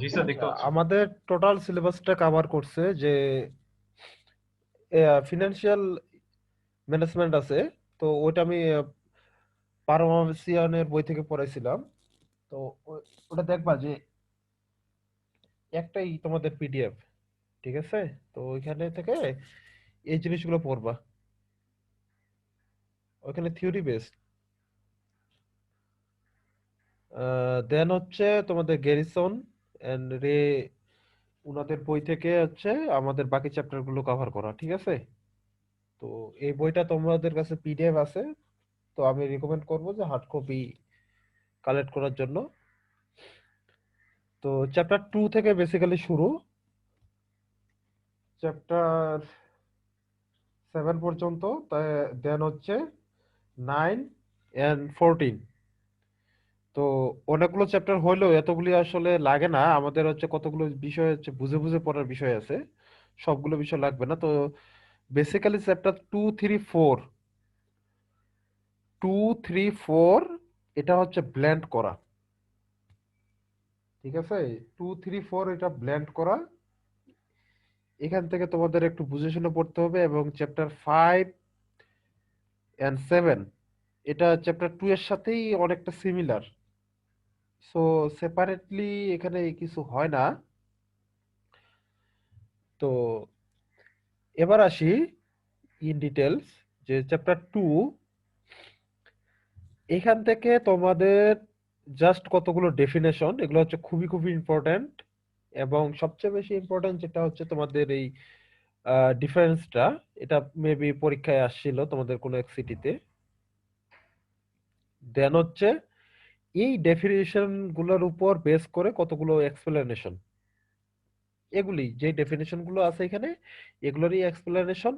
জি sir, আচ্ছা, দেখতে পাচ্ছি। আমাদের টোটাল সিলেবাসটা কভার করছে যে ফিনান্সিয়াল ম্যানেজমেন্ট আছে। তো ওটা আমি পারমাসিয়ানের বই থেকে পড়াইছিলাম। তো ওটা দেখবা যে একটাই তোমাদের পিডিএফ, ঠিক আছে? তো ওইখানে থেকে এই জিনিসগুলো পড়বা, ওইখানে থিওরি বেসড। দেন হচ্ছে তোমাদের গ্যারিসন এন্ড রে, উনাদের বই থেকে হচ্ছে আমাদের বাকি চ্যাপ্টার গুলো কভার করা, ঠিক আছে? তো এই বইটা তোমাদের কাছে পিডিএফ আছে, তো আমি রিকমেন্ড করবো যে হার্ড কপি কালেক্ট করার জন্য। তো চ্যাপ্টার 2 থেকে বেসিক্যালি শুরু, চ্যাপ্টার 7 পর্যন্ত। দেন হচ্ছে 9 এন্ড 14। তো অনেকগুলো চ্যাপ্টার হইলেও এতগুলি আসলে লাগে না আমাদের, হচ্ছে কতগুলো বিষয় হচ্ছে বুঝে বুঝে পড়ার বিষয় আছে, সবগুলো বিষয় লাগবে না। তো বেসিক্যালি চ্যাপ্টার 2, 3, 4, 2, 3, 4 এটা হচ্ছে ব্লেন্ড করা, ঠিক আছে? 2, 3, 4 এটা ব্লেন্ড করা। এখান থেকে তোমাদের একটু বুঝে শুনে পড়তে হবে। এবং চ্যাপ্টার 5 এন্ড 7 এটা চ্যাপ্টার 2 এর সাথেই অনেকটা সিমিলার। সো সেপারেটলি এখানে কিছু হয় না। তো এবার আসি ইন ডিটেলস, যে চ্যাপ্টার 2 এখান থেকে তোমাদের জাস্ট কতগুলো ডেফিনেশন, এগুলো হচ্ছে খুবই খুবই ইম্পর্ট্যান্ট। এবং সবচেয়ে বেশি ইম্পর্ট্যান্ট যেটা হচ্ছে তোমাদের এই ডিফারেন্সটা, এটা মেবি পরীক্ষায় আসছিল তোমাদের কোনো এক সিটিতে। দেন হচ্ছে এই ডেফিনেশন গুলোর উপর বেস করে কতগুলো এক্সপ্লেনেশন, এগুলি যে ডেফিনেশন গুলো আছে এখানে, এগুলোরই এক্সপ্লেনেশন।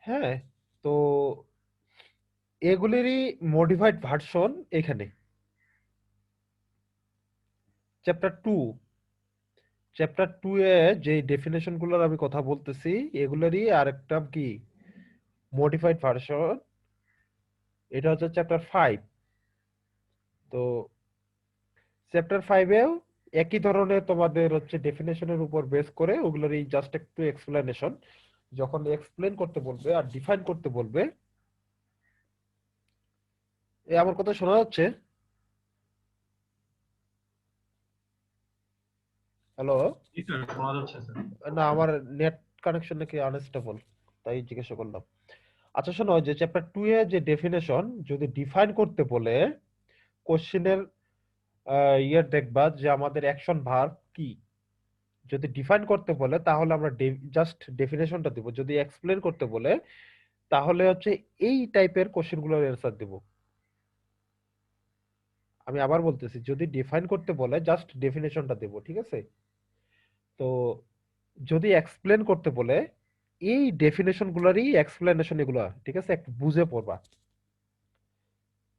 হ্যাঁ, তো এগুলিরই মডিফাইড ভার্সন এখানে। চ্যাপ্টার 2, চ্যাপ্টার 2 এ যে ডেফিনেশন গুলোর আমি কথা বলতেছি, এগুলোরই আরেকটা কি মডিফাইড ভার্সন, এটা হচ্ছে চ্যাপ্টার 5। তো চ্যাপ্টার 5 এও একই ধরনের তোমাদের হচ্ছে ডেফিনেশনের উপর বেস করে ওগুলোরই জাস্ট একটু এক্সপ্লেনেশন। যখন এক্সপ্লেন করতে বলবে আর ডিফাইন করতে বলবে, আমার কথা শোনা যাচ্ছে? হ্যালো? জি স্যার, শোনা যাচ্ছে স্যার। না, আমার নেট কানেকশন নাকি আনস্টেবল, তাই জিজ্ঞাসা করলাম। আচ্ছা শোনো, যে চ্যাপ্টার 2 এ যে ডেফিনেশন যদি ডিফাইন করতে বলে, কোশ্চেনের ইয়ে দেখবা যে আমাদের অ্যাকশন ভার্ব কি। যদি ডিফাইন করতে বলে তাহলে আমরা জাস্ট ডেফিনেশনটা দিব, যদি এক্সপ্লেন করতে বলে তাহলে হচ্ছে এই টাইপের কোশ্চেনগুলোর অ্যান্সার দিব। আমি আবার বলতেছি, যদি ডিফাইন করতে বলে জাস্ট ডেফিনেশনটা দেব, ঠিক আছে? তো যদি এক্সপ্লেন করতে বলে এই ডেফিনেশন গুলারই এক্সপ্লেনেশন এগুলা, ঠিক আছে? একটু বুঝে পড়বা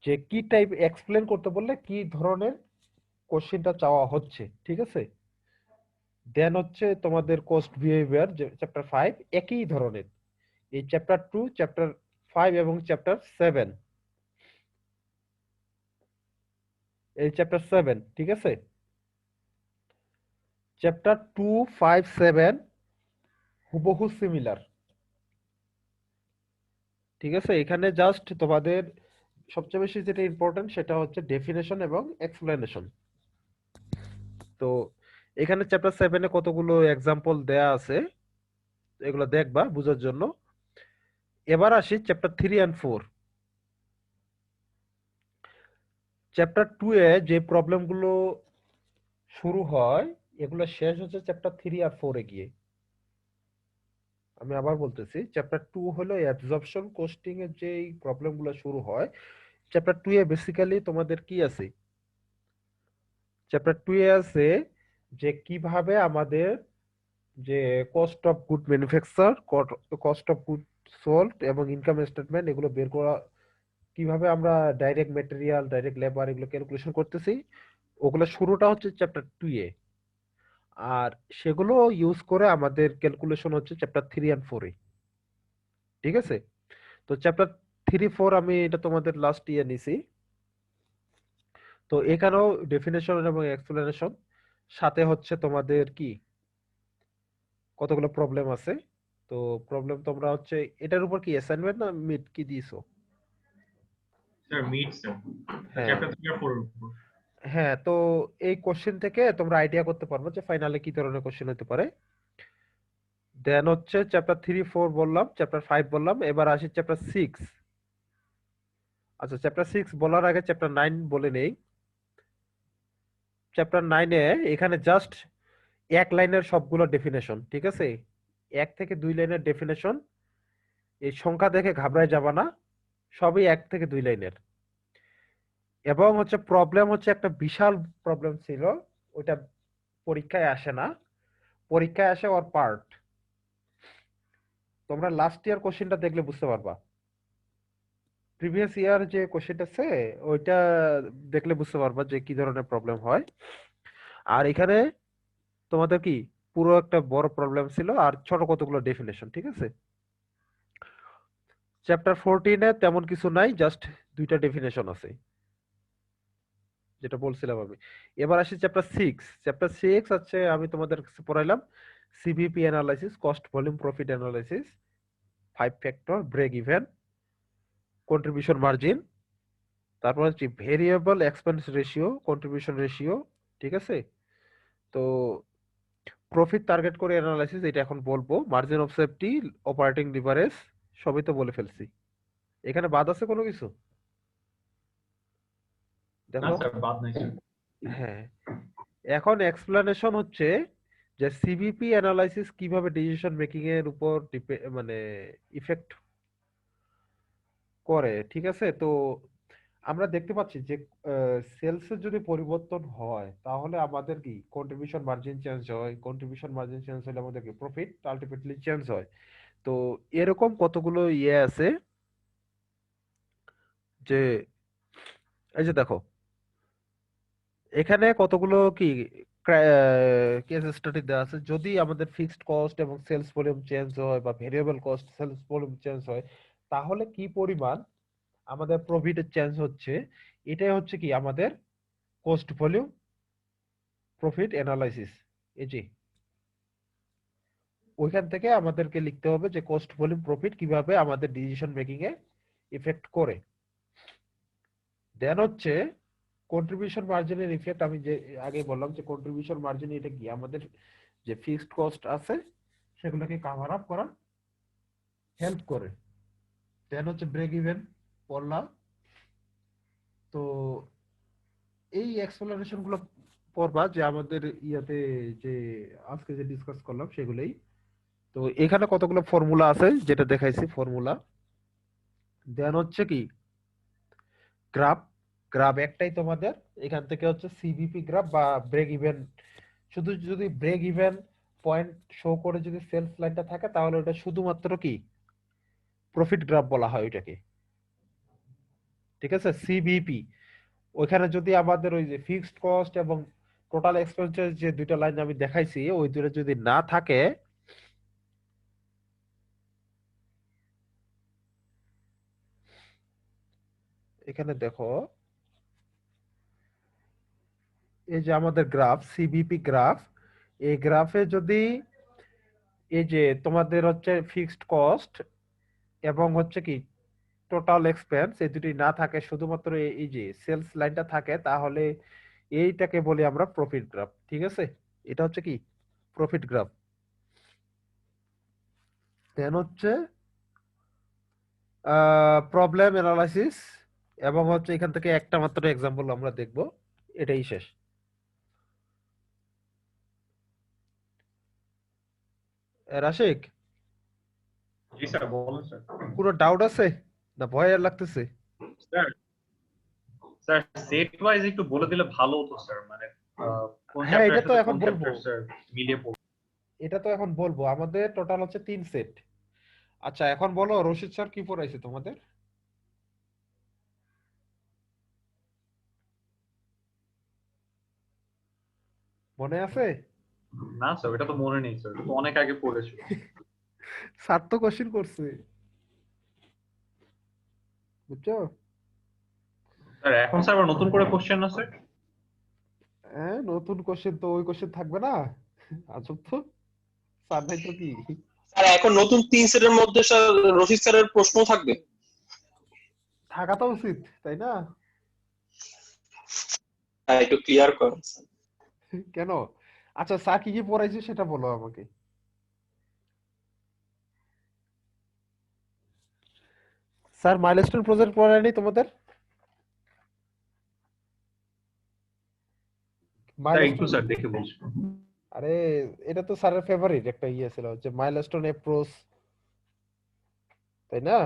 যে কি টাইপ এক্সপ্লেন করতে বললে কি ধরনের কোশ্চেনটা চাওয়া হচ্ছে, ঠিক আছে? দেন হচ্ছে তোমাদের কোস্ট বিহেভিয়ার, যে চ্যাপ্টার 5 একই ধরনের। এই চ্যাপ্টার 2, চ্যাপ্টার 5 এবং চ্যাপ্টার 7, এই চ্যাপ্টার 7, ঠিক আছে? চ্যাপ্টার 2, 5, 7 হুবহু সিমিলার, ঠিক আছে? এখানে জাস্ট তোমাদের সবচেয়ে বেশি যেটা ইম্পর্টেন্ট সেটা হচ্ছে ডেফিনেশন এবং এক্সপ্লেনেশন। তো এখানে চ্যাপ্টার 7 এ কতগুলো এক্সাম্পল দেয়া আছে, এগুলো দেখবা বুঝার জন্য। এবার আসি চ্যাপ্টার 3 and 4। চ্যাপ্টার 2 এ যে প্রবলেমগুলো শুরু হয়, এগুলো শেষ হচ্ছে চ্যাপ্টার 3 আর 4 এ গিয়ে। আমি আবার বলতেছি, চ্যাপ্টার 2 হলো অ্যাবজর্পশন কোস্টিং এর যে প্রবলেমগুলো শুরু হয়, চ্যাপ্টার 2 এ বেসিক্যালি তোমাদের কি আছে? চ্যাপ্টার 2 এ আছে যে কিভাবে আমাদের যে cost of good manufacture, cost of good sold এবং ইনকাম স্টেটমেন্ট এগুলো বের করা, কিভাবে আমরা ডাইরেক্ট ম্যাটেরিয়াল, ডাইরেক্ট লেবার এগুলো ক্যালকুলেশন করতেছি, ওগুলো শুরুটা হচ্ছে চ্যাপ্টার 2 এ। আর সেগুলো ইউজ করে আমাদের ক্যালকুলেশন হচ্ছে চ্যাপ্টার 3 and 4 এ, ঠিক আছে? তো চ্যাপ্টার 3, 4 আমি এটা তোমাদের লাস্ট ইয়ে নিছি। তো এখানেও ডেফিনেশন এবং এক্সপ্লেনেশন, সাথে হচ্ছে তোমাদের কি কতগুলো প্রবলেম আছে। তো প্রবলেম তোমরা হচ্ছে এটার উপর কি অ্যাসাইনমেন্ট না মিড কি দিয়েছো? স্যার মিড স্যার, হ্যাঁ, চ্যাপ্টার 3 আর 4 এর উপর। হ্যাঁ। তো এই কোশ্চেন থেকে তোমরা আইডিয়া করতে পারবে যে ফাইনালে কি ধরনের কোশ্চেন হতে পারে। দেন হচ্ছে চ্যাপ্টার 3 4 বললাম, চ্যাপ্টার 5 বললাম, এবার আসি চ্যাপ্টার 6। আচ্ছা, চ্যাপ্টার 6 বলার আগে চ্যাপ্টার 9 বলে নেই। চ্যাপ্টার 9-এ এখানে জাস্ট এক লাইনের সবগুলো ডেফিনেশন, ঠিক আছে? 1 থেকে 2 লাইনের ডেফিনেশন। এই সংখ্যা দেখে ঘাবড়ায় যাবা না, সবই 1 থেকে 2 লাইনের। এবং হচ্ছে প্রবলেম হচ্ছে একটা বিশাল প্রবলেম ছিল, ওইটা পরীক্ষায় আসে না, পরীক্ষায় আসে ওর পার্ট। তোমরা লাস্ট ইয়ার কোশ্চেনটা দেখলে বুঝতে পারবা, প্রিভিয়াস ইয়ার যে কোশ্চেন আছে ওইটা দেখলে বুঝতে পারবা যে কি ধরনের প্রবলেম হয়। আর এখানে তোমাদের কি পুরো একটা বড় প্রবলেম ছিল আর ছোট কতগুলো ডেফিনেশন, ঠিক আছে? চ্যাপ্টার 14-এ তেমন কিছু নাই, জাস্ট 2টা ডেফিনেশন আছে, যেটা বলছিলাম আমি। এবার আসি চ্যাপ্টার 6। চ্যাপ্টার 6 আছে, আমি তোমাদের কাছে পড়াইলাম CVP analysis, cost volume profit analysis, 5 factor, break even, contribution margin, তারপর হচ্ছে variable expense ratio, contribution ratio, ঠিক আছে? তো প্রফিট টার্গেট করে অ্যানালাইসিস এটা এখন বলবো, margin of safety, operating leverage, সবই তো বলে ফেলছি। এখানে বাদ আছে কোনো কিছু? না দেখো। স্যার, বাদ নাই স্যার। হ্যাঁ, এখন এক্সপ্লেনেশন হচ্ছে যে সিভিপি অ্যানালাইসিস কিভাবে ডিসিশন মেকিং এর উপর মানে ইফেক্ট করে, ঠিক আছে? তো আমরা দেখতে পাচ্ছি যে সেলস এর যদি পরিবর্তন হয় তাহলে আমাদের কি কন্ট্রিবিউশন মার্জিন চেঞ্জ হয়, কন্ট্রিবিউশন মার্জিন চেঞ্জ হলে আমাদের কি প্রফিট আলটিমেটলি চেঞ্জ হয়। তো এরকম কতগুলো ইয়ে আছে যে, এই যে দেখো এখানে কতগুলো কি কেস স্টাডি দেওয়া আছে, যদি আমাদের ফিক্সড কস্ট এবং সেলস ভলিউম চেঞ্জ হয় বা variable cost sales volume change হয় তাহলে কি পরিমাণ আমাদের প্রফিটের চেঞ্জ হচ্ছে। এটাই হচ্ছে কি আমাদের কস্ট ভলিউম প্রফিট অ্যানালাইসিস। এই যে ওইখান থেকে আমাদেরকে লিখতে হবে যে কস্ট ভলিউম প্রফিট কিভাবে আমাদের ডিসিশন মেকিং এ ইফেক্ট করে। দেন হচ্ছে কন্ট্রিবিউশন মার্জিনের ইফেক্ট, আমি যে আগে বললাম যে কন্ট্রিবিউশন মার্জিন এটা কি আমাদের যে ফিক্সড কস্ট আছে সেগুলোকে কভার আপ করা হেল্প করে। দেন হচ্ছে ব্রেক ইভেন পড়লাম। তো এই এক্সপ্লেনেশন গুলো পড়বা যে আমাদের ইয়াতে যে আজকে যে ডিসকাস করলাম সেগুলোই। তো এখানে কতগুলো ফর্মুলা আছে যেটা দেখাইছি ফর্মুলা। দেন হচ্ছে কি গ্রাফ, গ্রাফ একটাই তোমাদের, এখান থেকে হচ্ছে সিভিপি গ্রাফ বা ব্রেক ইভেন, শুধু যদি ব্রেক ইভেন পয়েন্ট শো করে যদি সেলস লাইনটা থাকে তাহলে ওটা শুধুমাত্র কি প্রফিট গ্রাফ বলা হয় ওইটাকে, ঠিক আছে? সিভিপি ওইখানে যদি আমাদের ওই যে ফিক্সড কস্ট এবং টোটাল এক্সপেন্সের যে 2টা লাইন আমি দেখাইছি ওই দুটো যদি না থাকে, এখানে দেখো এই যে আমাদের গ্রাফ সিভিপি গ্রাফ, এই গ্রাফে যদি এই যে তোমাদের হচ্ছে ফিক্সড কস্ট এবং হচ্ছে কি টোটাল এক্সপেন্স এই দুটি না থাকে, শুধুমাত্র এই যে সেলস লাইনটা থাকে, তাহলে এইটাকে বলি আমরা প্রফিট গ্রাফ, ঠিক আছে? এটা হচ্ছে কি প্রফিট গ্রাফ। দেন হচ্ছে প্রবলেম অ্যানালাইসিস, এবং হচ্ছে এখান থেকে একটা মাত্র এক্সাম্পল আমরা দেখব, এটাই শেষ। রাশিক, জি স্যার, বলুন স্যার। কোনো ডাউট আছে না ভয় আর লাগতেছে? স্যার, স্যার সেট ওয়াইজ একটু বলে দিলে ভালো হতো স্যার, মানে কোন হ্যাঁ, এটা চ্যাপ্টারের তো সাথে এখন কোন বলবো, চ্যাপ্টার স্যার মিলিয়ে পড়ব। এটা তো এখন বলবো আমাদের টোটাল হচ্ছে 3 সেট। আচ্ছা এখন বলো রশিদ স্যার কি পড়াইছে তোমাদের? মনে আছে? না স্যার, ওটা তো মনে নেই স্যার, এটা তো অনেক আগে পড়েছি। স্যার তো কোশ্চেন করছে, বুঝছো? স্যার এখন স্যার আবার নতুন করে কোশ্চেন আছে? হ্যাঁ, নতুন কোশ্চেন তো ওই কোশ্চেন থাকবে না, আজব তো, স্যার নাই তো কি, স্যার এখন নতুন 3 সেটের মধ্যে স্যার রশিদ স্যারের প্রশ্ন থাকবে। থাকা তো উচিত তাই না? হ্যাঁ, একটু ক্লিয়ার করেন স্যার। কেন? আচ্ছা, স্যার কি কি পড়াইছে সেটা বলো আমাকে। স্যার মাইলস্টোন প্রজেক্ট পড়ায়নি তোমাদের? স্যার একটু মাইলস্টোন, স্যার দেখে বলছি। আরে এটা তো স্যারের ফেভারিট একটা ইয়ে ছিল, যে মাইলস্টোন অ্যাপ্রোচ, তাই না?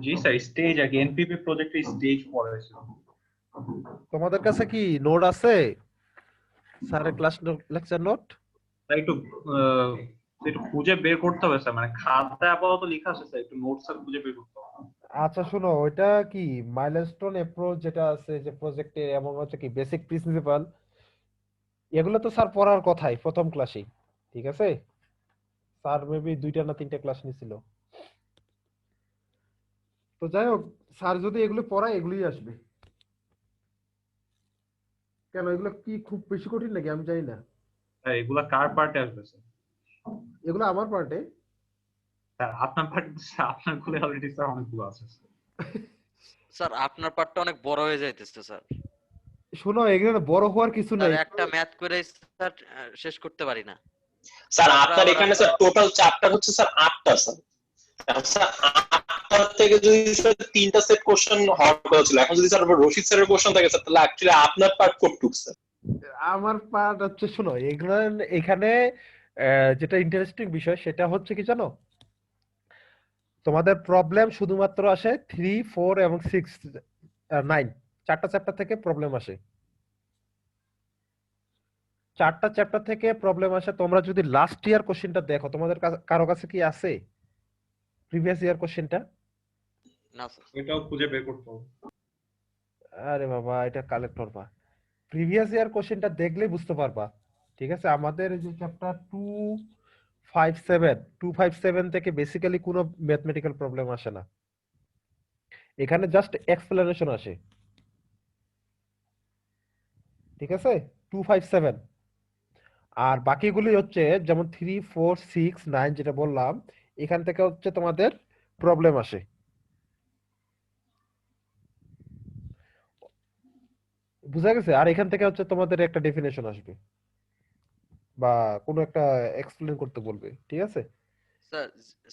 জি স্যার, স্টেজ আগে এনপিপি প্রজেক্টের স্টেজ পড়াইছিল। তোমাদের কাছে কি নোট আছে, স্যারের ক্লাস লেকচার নোট? স্যার একটু আহ, একটু খুঁজে বের করতে হবে স্যার, মানে খাতায় আপাতত লেখা আছে স্যার, একটু নোট স্যার খুঁজে বের করতে হবে। আচ্ছা শোনো, ওইটা কি মাইলস্টোন অ্যাপ্রোচ যেটা আছে যে প্রজেক্টে, এবং হচ্ছে কি বেসিক প্রিন্সিপাল, এগুলো তো স্যার পড়ার কথাই প্রথম ক্লাসেই, ঠিক আছে? স্যার মেবি 2টা না 3টা ক্লাস নিছিল। তো যাই হোক, স্যার যদি এগুলো পড়ায় এগুলোই আসবে। কেন, এগুলো কি খুব বেশি কঠিন নাকি? আমি জানি না। স্যার এগুলা কার পার্টে আসবে স্যার? এগুলো আমার পার্টে। স্যার আপনার পার্টে, আপনার গুলো অলরেডি স্যার অনেকগুলো আছে স্যার। স্যার আপনার পার্টটা অনেক বড় হয়ে যাইতেছে স্যার। শোনো, এগুলো বড় হওয়ার কিছু স্যার নাই। একটা ম্যাথ করে স্যার শেষ করতে পারি না। স্যার তারপরে আপনার আবার এখানে আপনার স্যার টোটাল চ্যাপ্টার হচ্ছে স্যার 8টা স্যার। স্যার 8টার থেকে যদি স্যার 3টা সেট কোশ্চেন হওয়ার কথা ছিল, এখন যদি স্যার রশিদ স্যারের কোশ্চেন থাকে স্যার, তাহলে অ্যাকচুয়ালি আপনার পার্ট কতটুকু স্যার? আমার পার্ট হচ্ছে, শোনো এগুলো, এখানে যেটা ইন্টারেস্টিং বিষয় সেটা হচ্ছে কি জানো, তোমাদের প্রবলেম শুধুমাত্র আসে 3, 4 এবং 6, 9, 4টা চ্যাপ্টার থেকে প্রবলেম আসে। 4টা চ্যাপ্টার থেকে প্রবলেম আসে। তোমরা যদি লাস্ট ইয়ার কোশ্চেনটা দেখো, তোমাদের কারো কাছে কি আছে প্রিভিয়াস ইয়ার কোশ্চেনটা? না স্যার। ওইটাও খুঁজে বের করতে হবে। আরে বাবা, এটা কালেক্ট করবা, প্রিভিয়াস ইয়ার কোশ্চেনটা দেখলেই বুঝতে পারবা। ঠিক আছে, আমাদের এই যে চ্যাপ্টার 257 থেকে বেসিক্যালি কোনো ম্যাথমেটিক্যাল প্রবলেম আসে না, এখানে জাস্ট এক্সপ্লেনেশন আসে। ঠিক আছে, 257, আর বাকিগুলি হচ্ছে যেমন 3, 4, 6, 9 যেটা বললাম, এখান থেকে হচ্ছে তোমাদের প্রবলেম আসে। বুঝা গেছে? আর এখান থেকে হচ্ছে তোমাদের একটা ডেফিনেশন আসবে, বা কোনো একটা এক্সপ্লেন করতে বলবে। ঠিক আছে, স্যার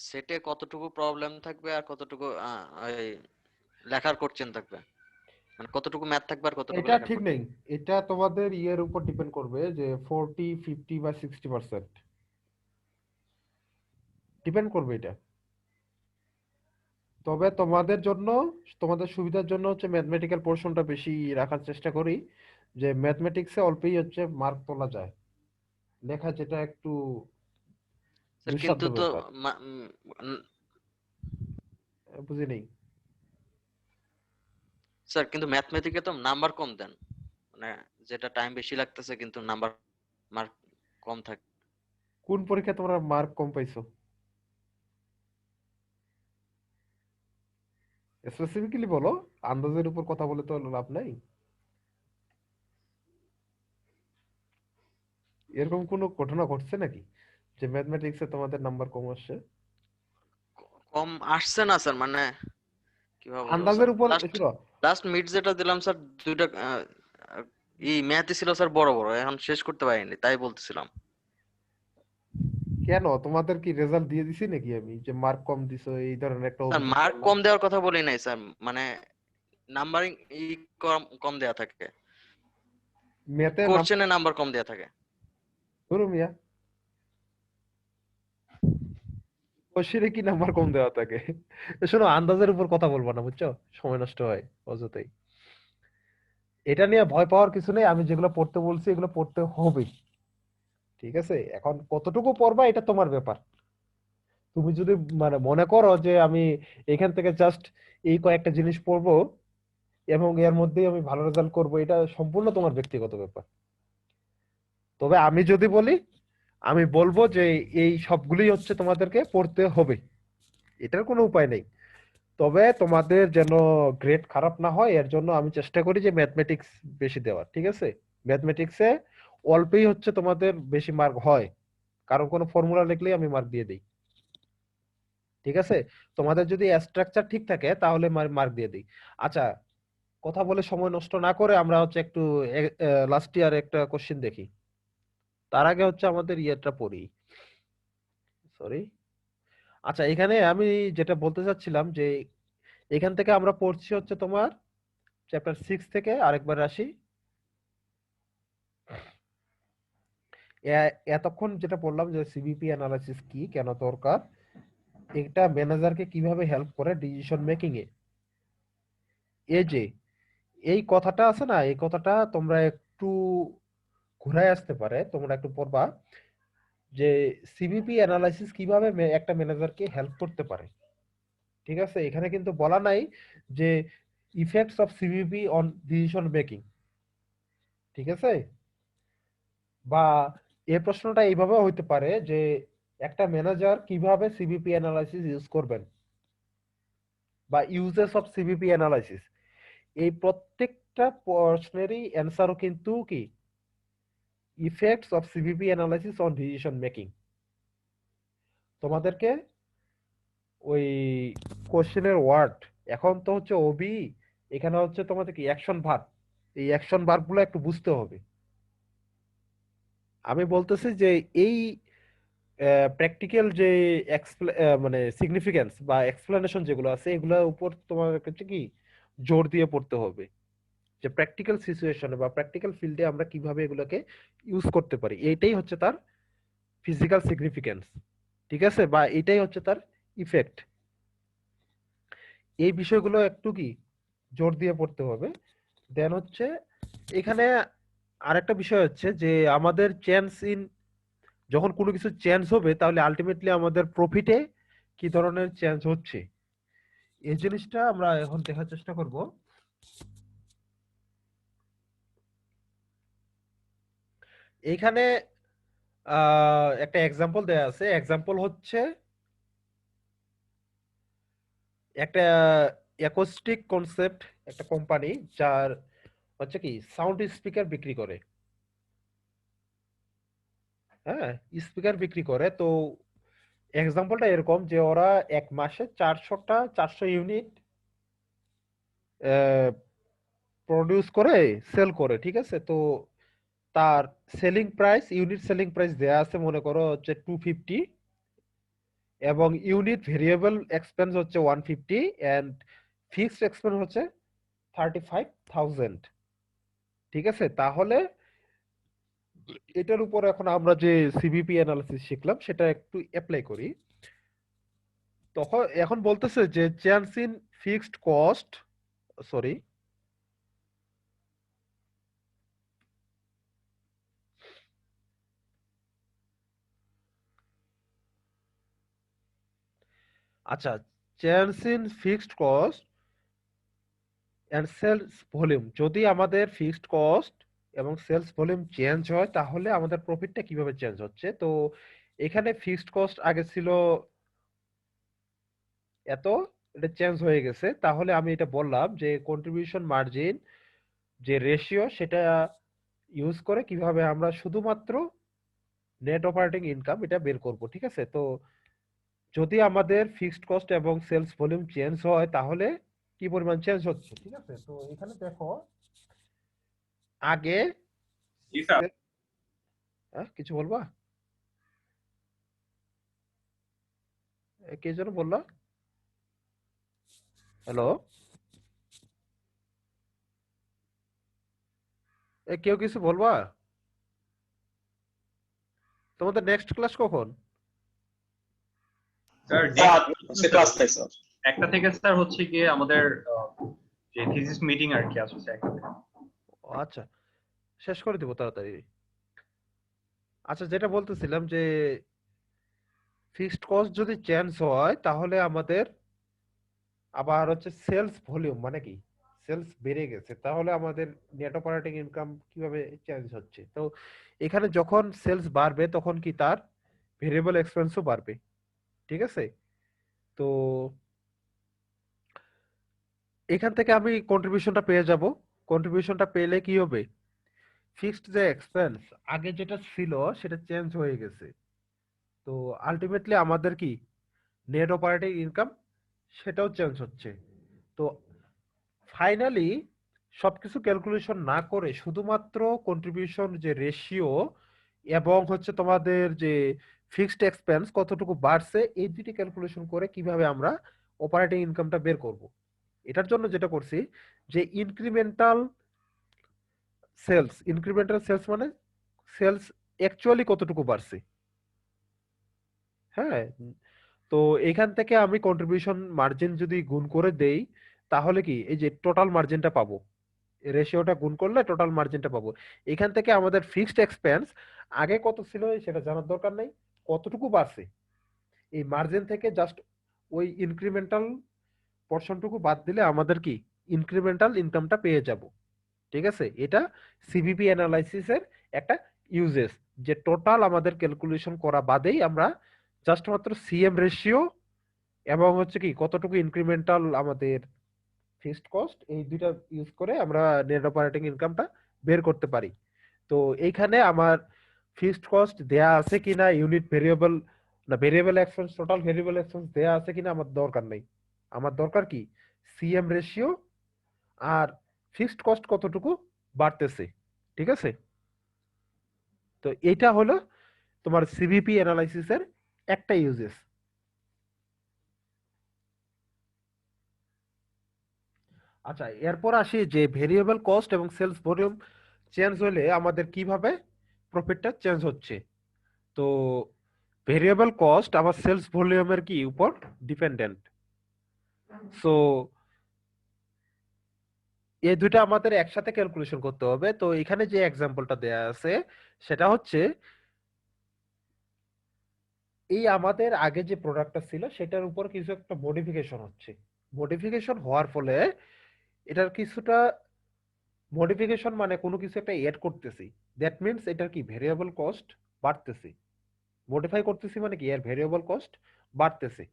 সেটে কতটুকু প্রবলেম থাকবে আর কতটুকু এই লেখার কোশ্চেন থাকবে, মানে কতটুকু ম্যাথ থাকবে আর কতটুকু এটা লেখার ঠিক কোশ্চেন? নেই। এটা তোমাদের ইয়ের উপর ডিপেন্ড করবে, যে 40, 50 বা 60% ডিপেন্ড করবে এটা। তবে তোমাদের জন্য, তোমাদের সুবিধার জন্য হচ্ছে ম্যাথমেটিক্যাল পোর্শনটা বেশি রাখার চেষ্টা করি, যে ম্যাথমেটিক্সে অল্পই হচ্ছে মার্ক তোলা যায়, লেখা যেটা একটু স্যার দুঃসাধ্য কিন্তু তো ব্যাপার। উম, বুঝি নেই। স্যার কিন্তু ম্যাথমেটিকে তো নাম্বার কম দেন, মানে যেটা টাইম বেশি লাগতেছে কিন্তু নাম্বার মার্ক কম থাকে। কোন পরীক্ষায় তোমরা মার্ক কম পাইছো? স্পেসিফিক্যালি বলো, আন্দাজের উপর কথা বলে তো লাভ নাই। এরকম কোনো ঘটনা ঘটছে নাকি যে ম্যাথমেটিক্সে তোমাদের নাম্বার কম আসছে? কম আসছে না স্যার, মানে কিভাবে বলবো স্যার, আন্দাজের উপর লাস্ট শুনো, লাস্ট মিড যেটা দিলাম স্যার, দুইটা ম্যাথই ছিল স্যার বড় বড়, এখন শেষ করতে পারিনি তাই বলতেছিলাম। কেন তোমাদের কি রেজাল্ট দিয়ে দিছি নাকি আমি, যে মার্ক কম দিছো এই ধরনের একটা স্যার অভিযোগ মার্ক করলাম? কম দেওয়ার কথা বলি নাই স্যার, মানে নাম্বারিং কম কম দেয়া থাকে, ম্যাথে নাম, কোশ্চেনে নাম্বার কম দেয়া থাকে। ধরো মিয়া, কোশ্চেনে কি নাম্বার কম দেওয়া থাকে? শোনো, আন্দাজের উপর কথা বলবো না, বুঝছো? সময় নষ্ট হয় অযথাই। এটা নিয়ে ভয় পাওয়ার কিছু নেই, আমি যেগুলো পড়তে বলছি এগুলো পড়তে হবে। ঠিক আছে, এখন কতটুকু পড়বা এটা তোমার ব্যাপার। তুমি যদি মানে মনে করো যে আমি এখান থেকে জাস্ট এই কয়েকটা জিনিস পড়বো এবং এর মধ্যেই আমি ভালো রেজাল্ট করব, এটা সম্পূর্ণ তোমার ব্যক্তিগত ব্যাপার। তবে আমি যদি বলি, আমি বলবো যে এই সবগুলোই হচ্ছে তোমাদেরকে পড়তে হবে, এটার কোনো উপায় নেই। তবে তোমাদের যেন গ্রেড খারাপ না হয় এর জন্য আমি চেষ্টা করি যে ম্যাথমেটিক্স বেশি দেওয়ার, ঠিক আছে? ম্যাথমেটিক্সে অল্পই হচ্ছে তোমাদের বেশি মার্ক হয়, কারণ কোনো ফর্মুলা লিখলেই আমি মার্ক দিয়ে দিই, ঠিক আছে? তোমাদের যদি স্ট্রাকচার ঠিক থাকে তাহলে মার্ক দিয়ে দিই। আচ্ছা, কথা বলে সময় নষ্ট না করে আমরা হচ্ছে একটু লাস্ট ইয়ার একটা কোশ্চেন দেখি। তার আগে হচ্ছে আমাদের ইয়েটা পড়ি, সরি। আচ্ছা, এখানে আমি যেটা বলতে চাচ্ছিলাম যে এখান থেকে আমরা পড়ছি হচ্ছে তোমার চ্যাপ্টার 6 থেকে, আরেকবার আসি। এতক্ষণ যেটা বললাম যে সিবিপি অ্যানালাইসিস কি, কেন দরকার, এটা ম্যানেজারকে কিভাবে হেল্প করে ডিসিশন মেকিং এ। এই যে এই কথাটা আছে না, এই কথাটা তোমরা একটু ঘুরায় আসতে পারে, তোমরা একটু পড়বা যে সিবিপি অ্যানালাইসিস কিভাবে একটা ম্যানেজারকে হেল্প করতে পারে, ঠিক আছে? এখানে কিন্তু বলা নাই যে effects of CBP on decision making, ঠিক আছে? বা এই প্রশ্নটা এইভাবে হইতে পারে যে একটা ম্যানেজার কিভাবে সিবিপি অ্যানালাইসিস ইউজ করবেন, বা ইউজেস অফ সিবিপি অ্যানালাইসিস। এই প্রত্যেকটা প্রশ্নেরই অ্যান্সারও কিন্তু কি effects of CBP analysis on decision making. তোমাদেরকে ওই কোশ্চেনের ওয়ার্ড, এখন তো হচ্ছে ওবি, এখানে হচ্ছে তোমাদের কি অ্যাকশন ভার্ব, এই অ্যাকশন ভার্বগুলো একটু বুঝতে হবে। আমি বলতেছি যে এই প্র্যাকটিক্যাল যে মানে সিগনিফিকেন্স বা এক্সপ্লেনেশন যেগুলো আছে এগুলোর উপর তোমার কাছে কি জোর দিয়ে পড়তে হবে, যে প্র্যাকটিক্যাল সিচুয়েশনে বা প্র্যাকটিক্যাল ফিল্ডে আমরা কিভাবে এগুলোকে ইউজ করতে পারি, এইটাই হচ্ছে তার ফিজিক্যাল সিগনিফিকেন্স, ঠিক আছে? বা এটাই হচ্ছে তার ইফেক্ট। এই বিষয়গুলো একটু কি জোর দিয়ে পড়তে হবে। দেন হচ্ছে এখানে আরেকটা বিষয় হচ্ছে যে আমাদের চেঞ্জ ইন, যখন কোনো কিছু চেঞ্জ হবে তাহলে আলটিমেটলি আমাদের প্রফিটে কি ধরনের চেঞ্জ হচ্ছে, এই জিনিসটা আমরা এখন দেখার চেষ্টা করব। এইখানে একটা এক্সাম্পল দেয়া আছে। এক্সাম্পল হচ্ছে একটা অ্যাকোস্টিক কনসেপ্ট, একটা কোম্পানি যার হচ্ছে কি সাউন্ড স্পিকার বিক্রি করে, হ্যাঁ, স্পিকার বিক্রি করে। তো এক্সাম্পলটা এরকম যে ওরা এক মাসে 400 ইউনিট প্রডিউস করে সেল করে, ঠিক আছে? তো তার selling price, unit selling price দেয়া আছে মনে করো হচ্ছে 250, এবং ইউনিট ভেরিয়েবল এক্সপেন্স হচ্ছে 150, এন্ড ফিক্সড এক্সপেন্স হচ্ছে 35,000, ঠিক আছে? তাহলে এটার উপর এখন আমরা যে সিবিপি অ্যানালিসিস শিখলাম সেটা একটু অ্যাপ্লাই করি। তখন এখন বলতেছে যে change in fixed cost, sorry, আচ্ছা, change in fixed cost and sales volume, যদি আমাদের ফিক্সড কস্ট এবং সেলস ভলিউম চেঞ্জ হয় তাহলে আমাদের প্রফিটটা কিভাবে চেঞ্জ হচ্ছে। তো এখানে ফিক্সড কস্ট আগে ছিল এত, এটা চেঞ্জ হয়ে গেছে, তাহলে আমি এটা বললাম যে কন্ট্রিবিউশন মার্জিন যে রেশিও সেটা ইউজ করে কিভাবে আমরা শুধুমাত্র নেট অপারেটিং ইনকাম এটা বের করব, ঠিক আছে? তো যদি আমাদের ফিক্সড কস্ট এবং সেলস ভলিউম চেঞ্জ হয় তাহলে কি পরিমাণ চেঞ্জ হচ্ছে, ঠিক আছে? তো এখানে দেখো আগে জি স্যার। কিছু বলবা, কে যেন বললা, হ্যালো, কেউ কিছু বলবা? তোমাদের নেক্সট ক্লাস কখন? স্যার ক্লাস নাই স্যার। একটা থেকে স্যার হচ্ছে গিয়ে আমাদের যে থিসিস মিটিং আর কি আছে একটা থেকে। ও আচ্ছা, শেষ করে দিব তাড়াতাড়ি। আচ্ছা, যেটা বলতেছিলাম যে ফিক্সড কস্ট যদি চেঞ্জ হয় তাহলে আমাদের আবার হচ্ছে সেলস ভলিউম মানে কি, সেলস বেড়ে গেছে, তাহলে আমাদের নেট অপারেটিং ইনকাম কিভাবে চেঞ্জ হচ্ছে? তো এখানে যখন সেলস বাড়বে তখন কি তার ভেরিয়েবল এক্সপেন্সও বাড়বে, ঠিক আছে? তো এখান থেকে আমি কন্ট্রিবিউশনটা পেয়ে যাব। কন্ট্রিবিউশনটা পেলে কি হবে, ফিক্সড যে এক্সপেন্স আগে যেটা ছিল সেটা চেঞ্জ হয়ে গেছে। তো আলটিমেটলি আমাদের কি নেট অপারেটিং ইনকাম সেটাও চেঞ্জ হচ্ছে। তো ফাইনালি সবকিছু ক্যালকুলেশন না করে শুধুমাত্র কন্ট্রিবিউশন যে রেশিও এবং হচ্ছে তোমাদের যে ফিক্সড এক্সপেন্স কতটুকু বাড়ছে এই দুটি ক্যালকুলেশন করে কিভাবে আমরা অপারেটিং ইনকামটা বের করব, এটার জন্য যেটা করছি যে ইনক্রিমেন্টাল সেলস মানে সেলস অ্যাকচুয়ালি কতটুকু বাড়ছে। হ্যাঁ, তো এখান থেকে আমি কন্ট্রিবিউশন মার্জিন যদি গুণ করে দেই তাহলে কি এই যে টোটাল মার্জিনটা পাবো, রেশিওটা গুণ করলে টোটাল মার্জিনটা পাবো। এখান থেকে আমাদের ফিক্সড এক্সপেন্স আগে কত ছিল সেটা জানার দরকার নেই, কতটুকু বাড়ছে এই মার্জিন থেকে জাস্ট ওই ইনক্রিমেন্টাল পোরশনটুকু বাদ দিলে আমাদের কি ইনক্রিমেন্টাল ইনকামটা পেয়ে যাব, ঠিক আছে? এটা সিভিপি অ্যানালাইসিসের একটা ইউজেস, যে টোটাল আমাদের ক্যালকুলেশন করা বাদেই আমরা জাস্ট মাত্র সিএম রেশিও এবং হচ্ছে কি কতটুকু ইনক্রিমেন্টাল আমাদের ফিক্সড কস্ট এই দুইটা ইউজ করে আমরা নেট অপারেটিং ইনকামটা বের করতে পারি। তো এইখানে আমার ফিক্সড কস্ট দেয়া আছে কিনা, ইউনিট ভেরিয়েবল না variable expense total variable expense দেয়া আছে কিনা আমার দরকার নেই। আমার দরকার কি সিএম রেশিও আর ফিক্সড কস্ট কতটুকু বাড়তেছে, ঠিক আছে? তো এটা হলো তোমার সিভিপি অ্যানালাইসিসের একটা ইউজেস। আচ্ছা, এরপর আসি যে ভেরিয়েবল কস্ট এবং সেলস ভলিউম চেঞ্জ হলে আমাদের কিভাবে প্রফিটটা চেঞ্জ হচ্ছে। তো ভেরিয়েবল কস্ট আমার সেলস ভলিউমের কি উপর ডিপেন্ডেন্ট। সো এই দুটো আমাদের একসাথে ক্যালকুলেশন করতে হবে। তো এখানে যে এক্সাম্পলটা দেয়া আছে সেটা হচ্ছে এই আমাদের আগে যে প্রোডাক্টটা ছিল সেটার উপর কিছু একটা মডিফিকেশন হচ্ছে। মডিফিকেশন হওয়ার ফলে এটার কিছুটা মডিফিকেশন মানে কোনো কিছু একটা এড করতেছি, দ্যাট মিনস এটার কি ভেরিয়েবল কস্ট বাড়তেছে। মডিফাই করতেছি মানে কি এর ভেরিয়েবল কস্ট বাড়তেছে।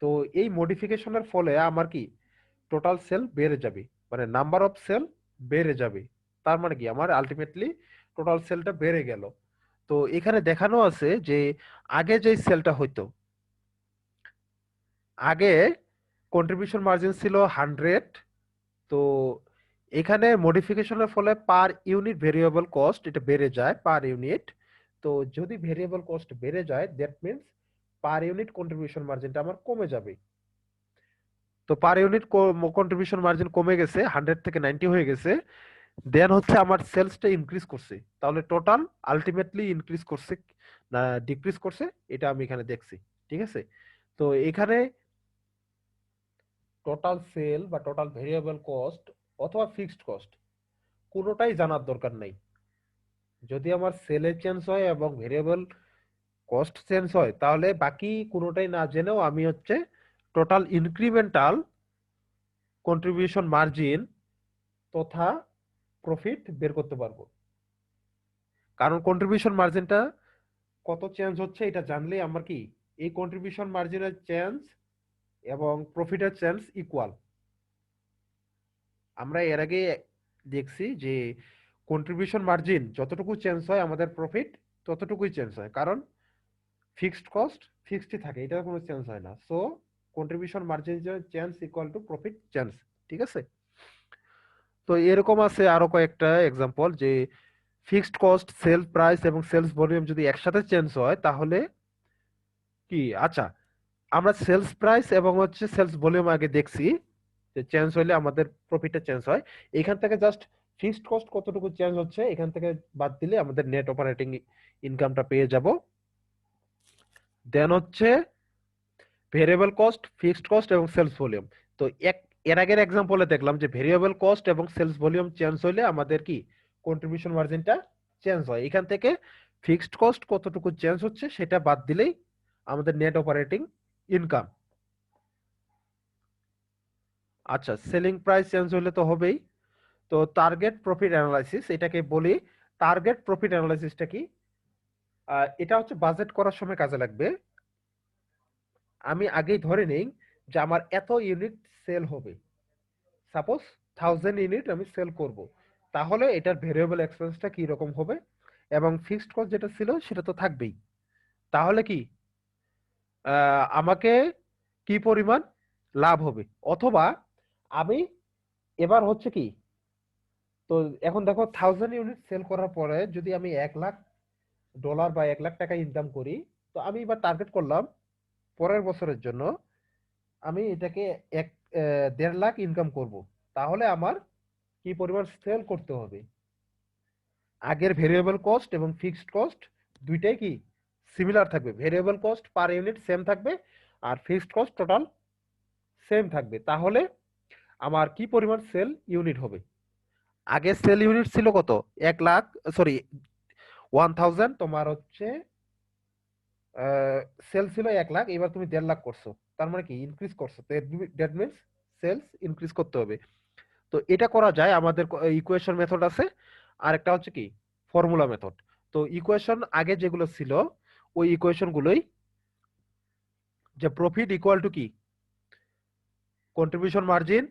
তো এই মডিফিকেশনের ফলে আমার কি টোটাল সেল বেড়ে যাবে, মানে নাম্বার অফ সেল বেড়ে যাবে। তার মানে কি আমার আলটিমেটলি টোটাল সেলটা বেড়ে গেল। তো এখানে দেখানো আছে যে আগে যে সেলটা হইতো, আগে কন্ট্রিবিউশন মার্জিন ছিল 100, তো এখানে মডিফিকেশনের ফলে পার ইউনিট ভেরিয়েবল কস্ট এটা বেড়ে যায় পার ইউনিট। তো যদি ভেরিয়েবল কস্ট বেড়ে যায় that means per unit contribution মার্জিনটা আমার কমে যাবে। তো পার ইউনিট কন্ট্রিবিউশন মার্জিন কমে গেছে, 100 থেকে 90 হয়ে গেছে, দেন হচ্ছে আমার সেলসটা ইনক্রিজ করছে, তাহলে টোটাল আলটিমেটলি ইনক্রিজ করছে না ডিক্রিজ করছে এটা আমি এখানে দেখছি, ঠিক আছে? তো এখানে টোটাল সেল বা টোটাল ভেরিয়েবল কস্ট অথবা ফিক্সড কস্ট কোনোটাই জানার দরকার নাই। যদি আমার সেলের চেঞ্জ হয় এবং ভেরিয়েবল কস্ট চেঞ্জ হয় তাহলে বাকি কোনোটাই না জেনেও আমি হচ্ছে টোটাল ইনক্রিমেন্টাল কন্ট্রিবিউশন মার্জিন তথা প্রফিট বের করতে পারবো। কারণ কন্ট্রিবিউশন মার্জিনটা কত চেঞ্জ হচ্ছে এটা জানলেই আমার কি এই কন্ট্রিবিউশন মার্জিনের চেঞ্জ এবং প্রফিটের চেঞ্জ ইকুয়াল। আমরা এর আগে দেখছি যে কন্ট্রিবিউশন মার্জিন যতটুকু চেঞ্জ হয় আমাদের প্রফিট ততটুকুই চেঞ্জ হয়, কারণ ফিক্সড কস্ট ফিক্সডই থাকে, এটা কোনো চেঞ্জ হয় না। So contribution margin change equal to profit change, ঠিক আছে? তো এরকম আছে আরো কয়েকটা এক্সাম্পল যে ফিক্সড কস্ট, সেল প্রাইস এবং সেলস ভলিউম যদি একসাথে চেঞ্জ হয় তাহলে কি, আচ্ছা আমরা সেলস প্রাইস এবং হচ্ছে সেলস ভলিউম আগে দেখছি যে চেঞ্জ হলে আমাদের প্রফিটটা চেঞ্জ হয়। এখান থেকে জাস্ট ফিক্সড কস্ট কতটুকু চেঞ্জ হচ্ছে এখান থেকে বাদ দিলে আমাদের নেট অপারেটিং ইনকামটা পেয়ে যাব। দেন হচ্ছে ভেরিয়েবল কস্ট, ফিক্সড কস্ট এবং সেলস ভলিউম। তো এর আগের এক্সাম্পলে দেখলাম যে ভেরিয়েবল কস্ট এবং সেলস ভলিউম চেঞ্জ হলে আমাদের কি কন্ট্রিবিউশন মার্জিনটা চেঞ্জ হয়। এখান থেকে ফিক্সড কস্ট কতটুকু চেঞ্জ হচ্ছে সেটা বাদ দিলেই আমাদের নেট অপারেটিং ইনকাম। আচ্ছা, সেলিং প্রাইস চেঞ্জ হলে তো হবেই। তো টার্গেট প্রফিট অ্যানালাইসিস এটাকে বলি। টার্গেট প্রফিট অ্যানালাইসিসটা কি? এটা হচ্ছে বাজেট করার সময় কাজে লাগবে। আমি আগেই ধরে নেই যে আমার এত ইউনিট সেল হবে, সাপোজ 1000 ইউনিট আমি সেল করব, তাহলে এটার ভেরিয়েবল এক্সপেন্সটা কি রকম হবে এবং ফিক্সড কস্ট যেটা ছিল সেটা তো থাকবেই। তাহলে কি আমাকে কি পরিমাণ লাভ হবে, অথবা আমি এবার হচ্ছে কি, তো এখন দেখো 1000 ইউনিট সেল করার পরে যদি আমি $1,00,000 বা $1,00,000 ইনকাম করি, তো আমি এবার টার্গেট করলাম পরের বছরের জন্য আমি এটাকে 1.5 লাখ ইনকাম করব। তাহলে আমার কি পরিমাণ সেল করতে হবে? আগের ভেরিয়েবল কস্ট এবং ফিক্সড কস্ট দুইটাই কি সিমিলার থাকবে, variable cost per unit same থাকবে আর ফিক্সড কস্ট টোটাল সেম থাকবে। তাহলে আমার কি পরিমাণ সেল ইউনিট হবে? আগে সেল ইউনিট ছিল কত? 1 লাখ, সরি 1000, তোমার হচ্ছে সেল ছিল 1 লাখ, এবার তুমি 1.5 লাখ করছো, তার মানে কি ইনক্রিজ করছো, তো দ্যাট মিন্স সেলস ইনক্রিজ করতে হবে। তো এটা করা যায়, আমাদের ইকুয়েশন মেথড আছে, আর একটা হচ্ছে কি ফর্মুলা মেথড। তো ইকুয়েশন আগে যেগুলো ছিল ওই ইকুয়েশন গুলোই, যে প্রফিট ইকুয়াল টু কি কন্ট্রিবিউশন মার্জিন,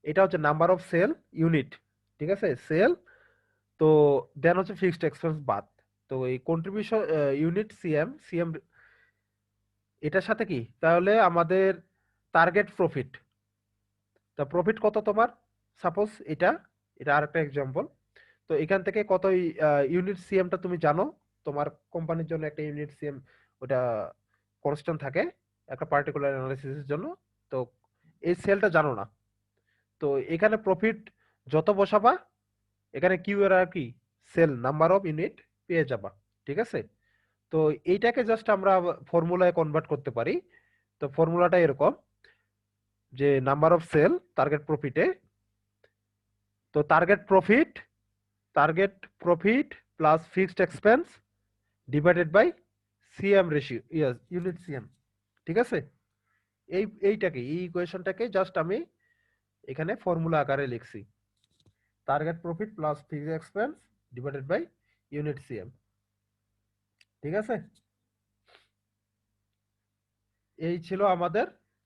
এটা হচ্ছে নাম্বার অফ সেল ইউনিট, ঠিক আছে, সেল, তো দেন হচ্ছে ফিক্সড এক্সপেন্স বাদ। তো এই কন্ট্রিবিউশন ইউনিট সিএম সিএম এটার সাথে কি, তাহলে আমাদের টার্গেট প্রফিট, তা প্রফিট কত তোমার, সাপোজ এটা এটা আরেকটা এক্সাম্পল। তো এখান থেকে কত ইউনিট সিএমটা তুমি জানো, তোমার কোম্পানির জন্য একটা ইউনিট সিএম ওটা কনস্ট্যান্ট থাকে একটা পার্টিকুলার অ্যানালিসিসের জন্য। তো এই সেলটা জানো না, তো এখানে প্রফিট যত বসাবা এখানে কিউ এর আর কি সেল নাম্বার অফ ইউনিট পেয়ে যাবা, ঠিক আছে। তো এইটাকে জাস্ট আমরা ফর্মুলায় কনভার্ট করতে পারি। তো ফর্মুলাটা এরকম, যে নাম্বার অফ সেল টার্গেট প্রফিটে, তো target profit plus fixed expense divided by CM ratio, unit CM, ঠিক আছে। এইটাকে এই ইকুয়েশনটাকে জাস্ট আমি এখানে ফর্মুলা আকারে লিখছি, target profit plus fixed expense divided by unit CM, ঠিক আছে। এই ছিল আমাদের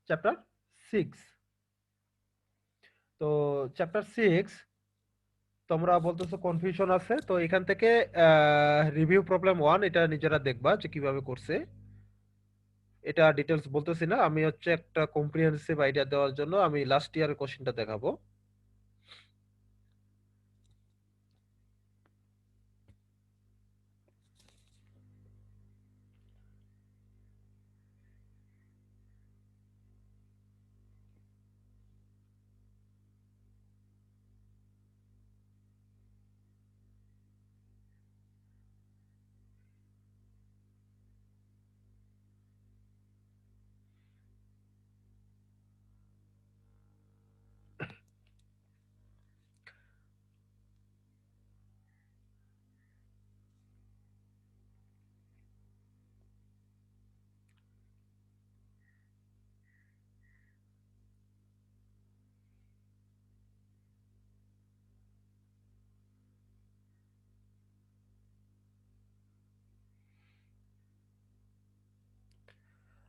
চ্যাপ্টার 6। তো চ্যাপ্টার 6 তোমরা বলতেছো কনফিউশন আছে, তো এখান থেকে রিভিউ প্রবলেম 1 এটা নিজেরা দেখবা যে কিভাবে করছে, এটা ডিটেলস বলতেছি না, আমি হচ্ছে একটা কম্প্রিহেনসিভ আইডিয়া দেওয়ার জন্য আমি লাস্ট ইয়ারের কোশ্চেনটা দেখাবো।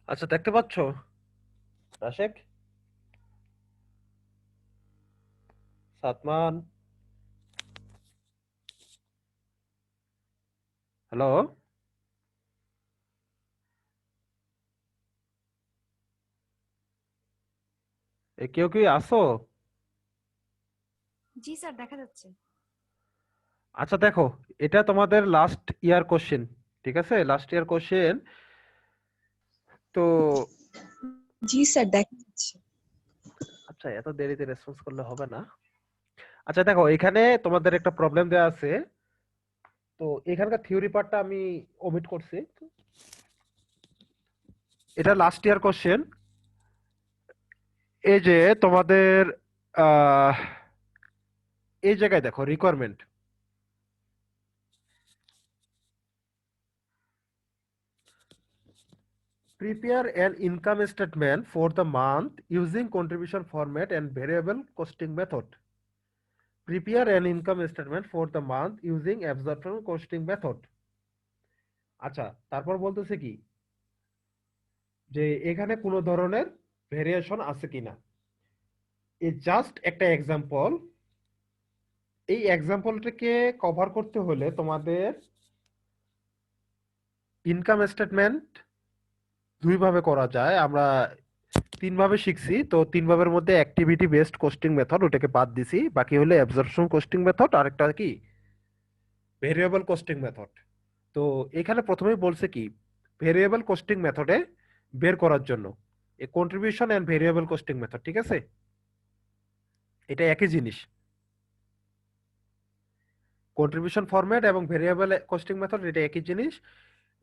আচ্ছা, দেখতে পাচ্ছ রাশেক, সাতমান, হ্যালো, কেউ কি আসো? জি স্যার, দেখা যাচ্ছে। আচ্ছা দেখো, এটা তোমাদের লাস্ট ইয়ার কোশ্চেন, ঠিক আছে, লাস্ট ইয়ার কোশ্চেন। তো জি স্যার, দেখা যাচ্ছে। আচ্ছা, এত দেরিতে রেসপন্স করলে হবে না। আচ্ছা দেখো, এখানে তোমাদের একটা প্রবলেম দেওয়া আছে, তো এখানকার থিওরি পার্টটা আমি ওমিট করছি, এটা লাস্ট ইয়ার কোশ্চেন। এই যে তোমাদের আহ এই জায়গায় দেখো requirement, Prepare an income statement for the month using contribution format and variable costing method. Prepare an income statement for the month using absorption costing method. আচ্ছা, তারপর বলতেছে কি যে এখানে কোনো ধরনের ভেরিয়েশন আছে কিনা। এই জাস্ট একটা এক্সাম্পল। এই এক্সাম্পলটাকে কভার করতে হলে তোমাদের ইনকাম স্টেটমেন্ট দুই ভাবে করা যায়। আমরা তিন ভাবে শিখছি, তো তিন ভাবের মধ্যে অ্যাক্টিভিটি বেসড কস্টিং মেথড ওটাকে বাদ দিছি, বাকি হলো অ্যাবজর্পশন কস্টিং মেথড আর একটা কি ভেরিয়েবল কস্টিং মেথড। তো এখানে প্রথমেই বলছে কি ভেরিয়েবল কস্টিং মেথডে বের করার জন্য এই contribution and variable costing method, ঠিক আছে, এটা একই জিনিস। কন্ট্রিবিউশন ফরম্যাট এবং ভেরিয়েবল কস্টিং মেথড এটা একই জিনিস,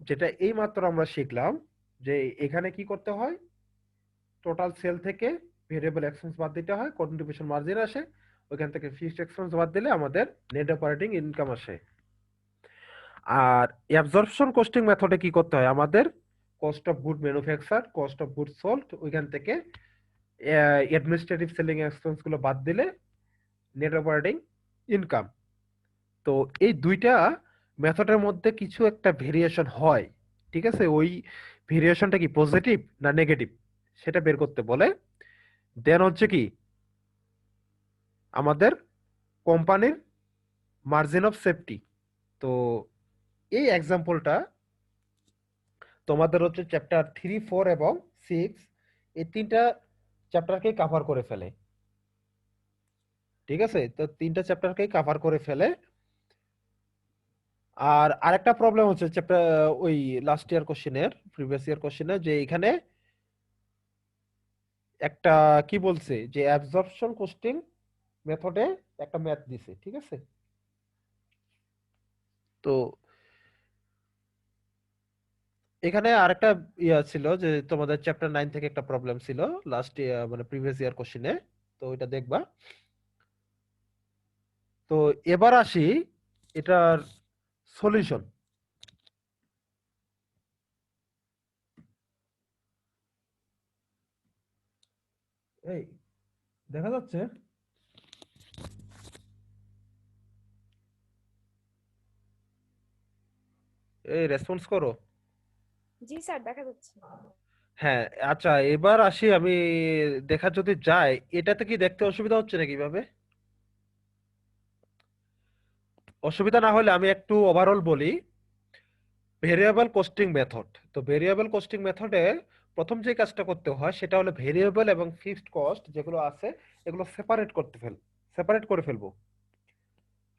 যেটা এই মাত্র আমরা শিখলাম যে এখানে কি করতে হয়, টোটাল সেল থেকে ভেরিয়েবল এক্সপেন্স বাদ দিতে হয়, কন্ট্রিবিউশন মার্জিন আসে, ওইখান থেকে ফিক্সড এক্সপেন্স বাদ দিলে আমাদের নেট অপারেটিং ইনকাম আসে। আর অ্যাবজর্পশন কস্টিং মেথডে কি করতে হয়, আমাদের cost of good manufacture, cost of good sold, ওইখান থেকে অ্যাডমিনিস্ট্রেটিভ সেলিং এক্সপেন্স গুলো বাদ দিলে নেট অপারেটিং ইনকাম। তো এই দুইটা মেথডের মধ্যে কিছু একটা ভেরিয়েশন হয়, ঠিক আছে, ওই ভেরিয়েশনটা কি পজিটিভ না নেগেটিভ সেটা বের করতে বলে। দেন হচ্ছে কি আমাদের কোম্পানির মার্জিন অফ সেফটি। তো এই এক্সাম্পলটা তোমাদের হচ্ছে চ্যাপ্টার 3, 4 এবং 6 এই তিনটা চ্যাপ্টারকে কভার করে ফেলে, ঠিক আছে। তো তিনটা চ্যাপ্টারকে কভার করে ফেলে। আর আরেকটা প্রবলেম হচ্ছে চ্যাপ্টার ওই লাস্ট ইয়ার কোশ্চেনের, প্রিভিয়াস ইয়ার কোশ্চেনে, যে এখানে একটা কি বলছে যে অ্যাবজর্পশন কস্টিং মেথডে একটা ম্যাথ দিছে, ঠিক আছে। তো এখানে আরেকটা ইয়া ছিল যে তোমাদের চ্যাপ্টার 9 থেকে একটা প্রবলেম ছিল লাস্ট ইয়ার মানে প্রিভিয়াস ইয়ার কোশ্চেনে, তো ওইটা দেখবা। তো এবার আসি এটার সলিউশন। এই দেখা যাচ্ছে? এই রেসপন্স করো। জি স্যার, দেখা যাচ্ছে। হ্যাঁ, আচ্ছা এবার আসি আমি দেখা যদি যায়, এটাতে কি দেখতে অসুবিধা হচ্ছে নাকি ভাবে? অসুবিধা না হলে আমি একটু ওভারঅল বলি। ভেরিয়েবল কস্টিং মেথড, তো ভেরিয়েবল কস্টিং মেথডে প্রথম যে কাজটা করতে হয় সেটা হলো ভেরিয়েবল এবং ফিক্সড কস্ট যেগুলো আছে এগুলো সেপারেট করে ফেলবো।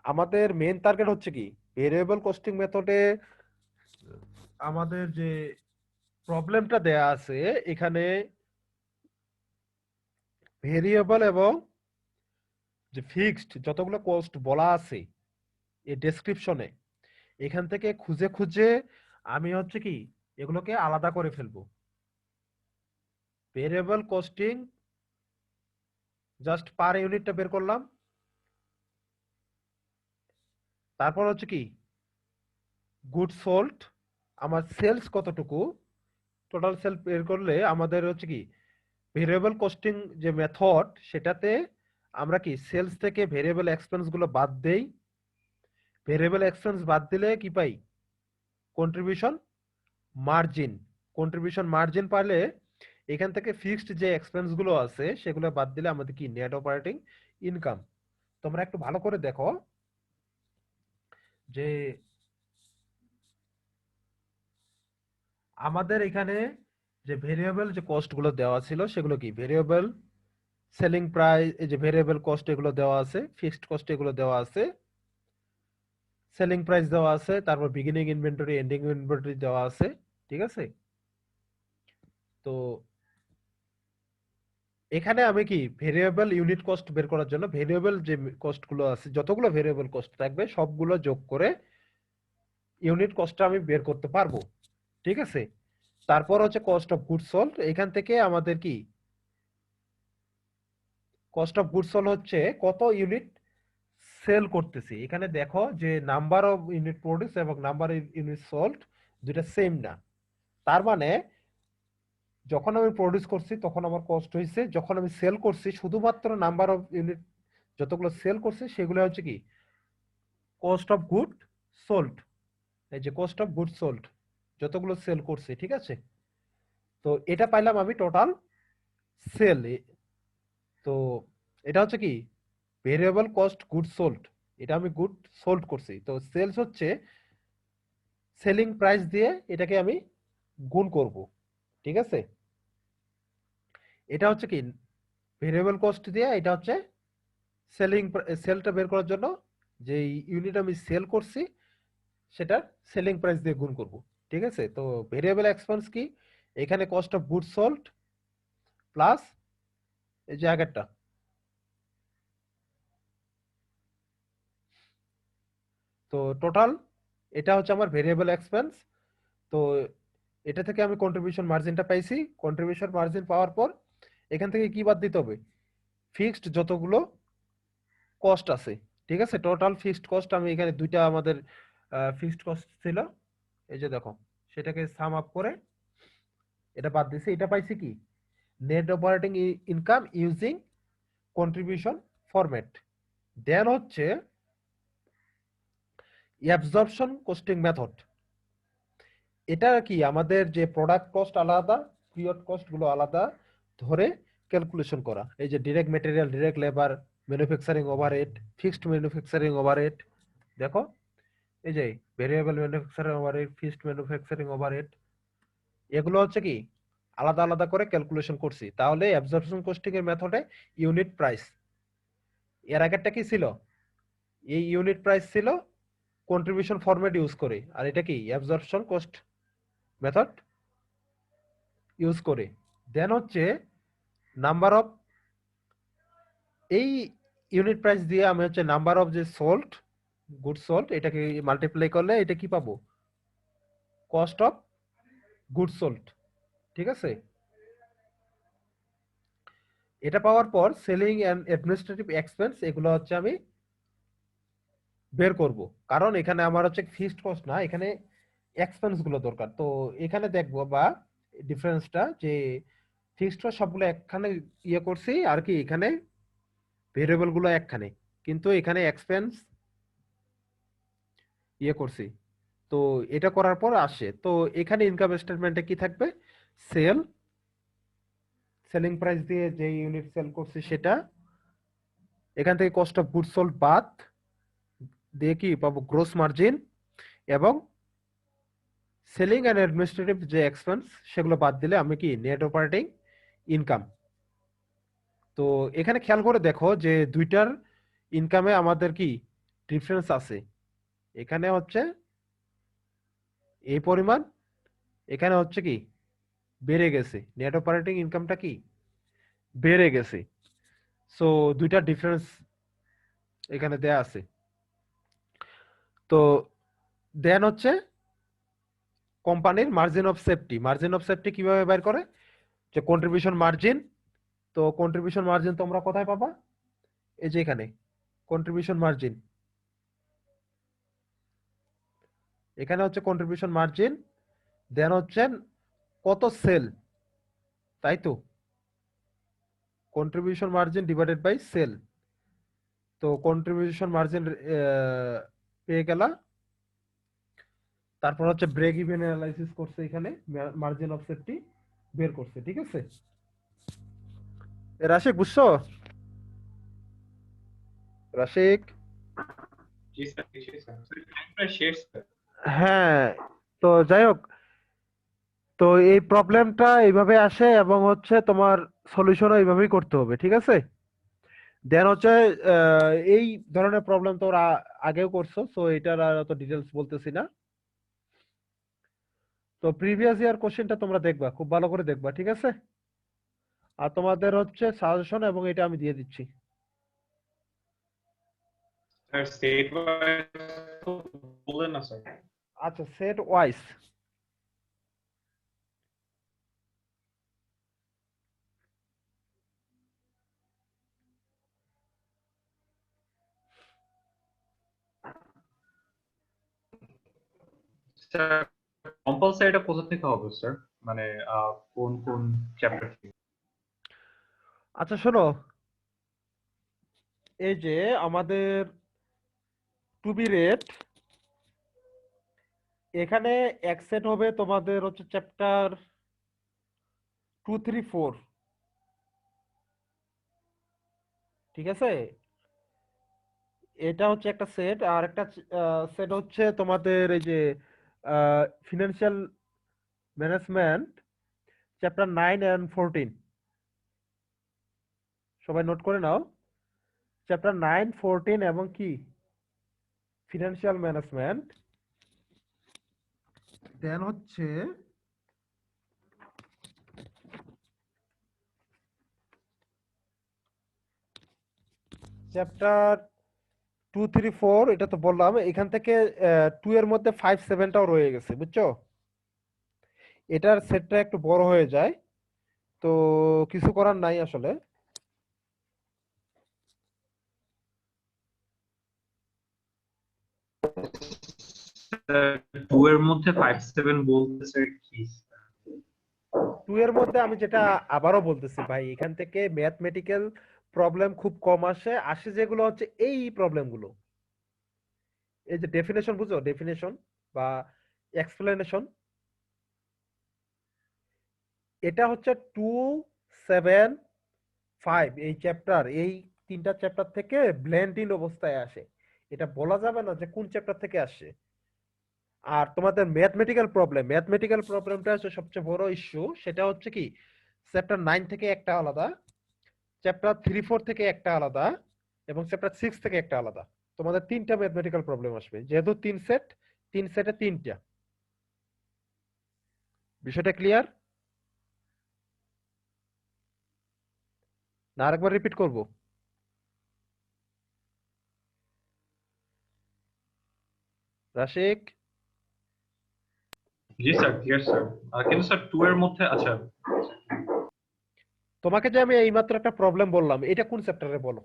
আমাদের মেইন টার্গেট হচ্ছে কি ভেরিয়েবল কস্টিং মেথডে আমাদের যে প্রবলেমটা দেয়া আছে এখানে ভেরিয়েবল এবং যে ফিক্সড যতগুলো কস্ট বলা আছে এই ডেসক্রিপশনে, এখান থেকে খুঁজে খুঁজে আমি হচ্ছে কি এগুলোকে আলাদা করে ফেলবো। ভেরিয়েবল কস্টিং জাস্ট পার ইউনিটটা বের করলাম, তারপর হচ্ছে কি গুড সোল্ড আমার সেলস কতটুকু, টোটাল সেল বের করলে আমাদের হচ্ছে কি ভেরিয়েবল কস্টিং যে মেথড সেটাতে আমরা কি সেলস থেকে ভেরিয়েবল এক্সপেন্স গুলো বাদ দেই, ভেরিয়েবল এক্সপেন্স বাদ দিলে কি পাই কন্ট্রিবিউশন মার্জিন। কন্ট্রিবিউশন মার্জিন পাইলে এখান থেকে ফিক্সড যে এক্সপেন্স গুলো আছে সেগুলো বাদ দিলে আমাদের কি নেট অপারেটিং ইনকাম। তোমরা একটু ভালো করে দেখো যে আমাদের এখানে যে ভেরিয়েবল যে কস্ট গুলো দেওয়া ছিল সেগুলো কি ভেরিয়েবল সেলিং প্রাইস, এই যে ভেরিয়েবল কস্ট এগুলো দেওয়া আছে, ফিক্সড কস্ট এগুলো দেওয়া আছে, সেলিং প্রাইস দেওয়া আছে, তারপর বিগিনিং ইনভেন্টরি এন্ডিং ইনভেন্টরি দেওয়া আছে, ঠিক আছে। তো এখানে আমি কি ভেরিয়েবল ইউনিট কস্ট বের করার জন্য ভেরিয়েবল যে কস্ট গুলো আছে যতগুলো ভেরিয়েবল কস্ট থাকবে সবগুলো যোগ করে ইউনিট কস্টটা আমি বের করতে পারবো, ঠিক আছে। তারপর হচ্ছে কস্ট অফ গুডস সোল্ড, এখান থেকে আমাদের কি কস্ট অফ গুডস সোল্ড হচ্ছে কত ইউনিট সেল করতেছি। এখানে দেখো যে নাম্বার অফ ইউনিট প্রোডিউস এবং নাম্বার অফ ইউনিট সোল্ড দুইটা সেম না, তার মানে যখন আমি প্রডিউস করছি তখন আমার কস্ট হয়েছে, যখন আমি সেল করছি শুধুমাত্র নাম্বার অফ ইউনিট যতগুলো সেল করছি সেগুলো হচ্ছে কি কস্ট অফ গুড সোল্ড। এই যে কস্ট অফ গুড সোল্ড যতগুলো সেল করছি, ঠিক আছে। তো এটা পাইলাম আমি টোটাল সেল। তো এটা হচ্ছে কি ভেরিয়েবল কস্ট গুড সোল্ড, এটা আমি গুড সোল্ড করছি। তো সেলস হচ্ছে সেলিং প্রাইস দিয়ে এটাকে আমি গুণ করব, ঠিক আছে। এটা হচ্ছে কি ভেরিয়েবল কস্ট দিয়ে, এটা হচ্ছে সেলটা বের করার জন্য যে ইউনিট আমি সেল করছি সেটা সেলিং প্রাইস দিয়ে গুণ করব, ঠিক আছে। তো ভেরিয়েবল এক্সপেন্স কি, এখানে cost of good sold plus এই যে আগেরটা, তো টোটাল এটা হচ্ছে আমার ভেরিয়েবল এক্সপেন্স। তো এটা থেকে আমি কন্ট্রিবিউশন মার্জিনটা পাইছি। কন্ট্রিবিউশন মার্জিন পাওয়ার পর এখান থেকে কি বাদ দিতে হবে, ফিক্সড যতগুলো কস্ট আছে, ঠিক আছে। টোটাল ফিক্সড কস্ট আমি এখানে দুইটা আমাদের ফিক্সড কস্ট ছিল, এই যে দেখো, সেটাকে সাম আপ করে এটা বাদ দিছি। এটা পাইছি কি net operating income using contribution format. Then হচ্ছে অ্যাবজর্পশন কস্টিং মেথড। এটা কি আমাদের যে প্রোডাক্ট কস্ট আলাদা, পিরিয়ড কস্ট গুলো আলাদা ধরে ক্যালকুলেশন করা। এই যে direct material, direct labour, manufacturing overhead, fixed manufacturing overhead, দেখো এই যে variable manufacturing overhead, fixed manufacturing overhead, এগুলো হচ্ছে কি আলাদা আলাদা করে ক্যালকুলেশন করছি। তাহলে অ্যাবজর্পশন কস্টিং এর মেথডে ইউনিট প্রাইস, এর আগেরটা কি ছিল, এই ইউনিট প্রাইস ছিল কন্ট্রিবিউশন ফরম্যাট ইউজ করে, আর এটা কি অ্যাবজর্পশন কস্ট মেথড ইউজ করে। দেন হচ্ছে নাম্বার অফ, এই ইউনিট প্রাইস দিয়ে আমি হচ্ছে নাম্বার অফ যে সোল্ড গুড সোল্ড এটাকে মাল্টিপ্লাই করলে এটা কি পাবো, কস্ট অফ গুড সোল্ড, ঠিক আছে। এটা পাওয়ার পর সেলিং এন্ড অ্যাডমিনিস্ট্রেটিভ এক্সপেন্স এগুলো হচ্ছে আমি বের করব, কারণ এখানে আমার হচ্ছে ফিক্সড কস্ট না, এখানে এক্সপেন্স গুলো দরকার। তো এখানে দেখবো বা ডিফারেন্সটা যে ফিক্সড কস্ট সবগুলো একখানে ইয়ে করছি, আর কি এখানে ভেরিয়েবল গুলো একখানে, কিন্তু এখানে এক্সপেন্স ইয়ে করছি। তো এটা করার পর আসে, তো এখানে ইনকাম স্টেটমেন্টে কি থাকবে, সেল, সেলিং প্রাইস দিয়ে যে ইউনিট সেল করছি সেটা, এখান থেকে কস্ট অফ গুডস সোল্ড বাদ দিয়ে কি পাবো গ্রোস মার্জিন, এবং সেলিং এন্ড অ্যাডমিনিস্ট্রেটিভ যে এক্সপেন্স সেগুলো বাদ দিলে আমি কি নেট অপারেটিং ইনকাম। তো এখানে খেয়াল করে দেখো যে দুইটার ইনকামে আমাদের কি ডিফারেন্স আছে। এখানে হচ্ছে এই পরিমাণ, এখানে হচ্ছে কি বেড়ে গেছে, নেট অপারেটিং ইনকামটা কি বেড়ে গেছে। সো দুইটা ডিফারেন্স এখানে দেয়া আছে। তো দেন হচ্ছে কোম্পানির margin of safety. Margin of safety কিভাবে বের করে, যে কন্ট্রিবিউশন মার্জিন। তো কন্ট্রিবিউশন মার্জিন তোমরা কোথায় পাবা, এই যে এখানে কন্ট্রিবিউশন মার্জিন, এখানে হচ্ছে কন্ট্রিবিউশন মার্জিন। দেন হচ্ছে কত সেল, তাই তো contribution margin divided by sale. তো কন্ট্রিবিউশন মার্জিন পেয়ে গেলা, তারপর হচ্ছে ব্রেক ইভেন অ্যানালাইসিস করছে, এখানে মার্জিন অফ সেফটি বের করছে, ঠিক আছে। রাশিক বুঝছো, রাশিক? জি স্যার, জি স্যার, টাইম প্রায় শেষ স্যার। হ্যাঁ, তো যাই হোক, তো এই প্রবলেমটা এইভাবে আসে এবং হচ্ছে তোমার সলিউশনও এইভাবেই করতে হবে, ঠিক আছে। দেন হচ্ছে এই ধরনের প্রবলেম তো ওরা আগেও করছো, সো এটার আর অত ডিটেলস বলতেছি না। তো প্রিভিয়াস ইয়ার কোশ্চেনটা তোমরা দেখবা, খুব ভালো করে দেখবা, ঠিক আছে। আর তোমাদের হচ্ছে সাজেশন এবং এটা আমি দিয়ে দিচ্ছি। স্যার স্টেট ওয়াইজ তো বললেন না স্যার। আচ্ছা, সেট ওয়াইজ, স্যার কম্পালসারি এটা কোথা থেকে হবে স্যার? মানে কোন কোন চ্যাপ্টার থেকে? আচ্ছা শোনো, এই যে আমাদের টু বি রেট, এখানে এক সেট হবে তোমাদের হচ্ছে চ্যাপ্টার 2, 3, 4, ঠিক আছে? এটা হচ্ছে একটা সেট, আর একটা সেট হচ্ছে তোমাদের এই যে ফিনান্সিয়াল ম্যানেজমেন্ট চ্যাপ্টার 9 and 14। সবাই নোট করে নাও, চ্যাপ্টার 9, 14 এবং কি ফিনান্সিয়াল ম্যানেজমেন্ট। দেন হচ্ছে চ্যাপ্টার 2, 3, 4, এটা তো বললাম। এখান থেকে 2 এর মধ্যে 5, 7টাও রয়ে গেছে, বুঝছো? এটার সেটটা একটু বড় হয়ে যায়, তো কিছু করার নাই আসলে। 2 এর মধ্যে 5-7 বলতেছে কি? 2 এর মধ্যে আমি যেটা আবারও বলতেছি ভাই, এখান থেকে ম্যাথমেটিক্যাল প্রবলেম খুব কম আসে, আসে যেগুলো হচ্ছে এই প্রবলেমগুলো। এই যে ডেফিনেশন, বুঝো? ডেফিনেশন বা এক্সপ্লেনেশন, এটা হচ্ছে 2, 7, 5 এই চ্যাপ্টার, এই তিনটা চ্যাপ্টার থেকে ব্লেন্ড ইন অবস্থায় আসে। এটা বলা যাবে না যে কোন চ্যাপ্টার থেকে আসে। আর তোমাদের ম্যাথমেটিক্যাল প্রবলেমটা হচ্ছে সবচেয়ে বড় ইস্যু। সেটা হচ্ছে কি, চ্যাপ্টার 9 থেকে একটা আলাদা, চ্যাপ্টার 3, 4 থেকে একটা আলাদা, এবং চ্যাপ্টার 6 থেকে একটা আলাদা। তোমাদের তিনটা ম্যাথমেটিক্যাল প্রবলেম আসবে, যেহেতু তিন সেটে তিনটা। বিষয়টা ক্লিয়ার না? আরেকবার রিপিট করব? রাশিক, জি স্যার, ক্লিয়ার স্যার। কিন্তু স্যার 2 এর মধ্যে, আচ্ছা তোমাকে যে আমি এইমাত্র একটা প্রবলেম বললাম, এটা কোন চ্যাপ্টারে বলো?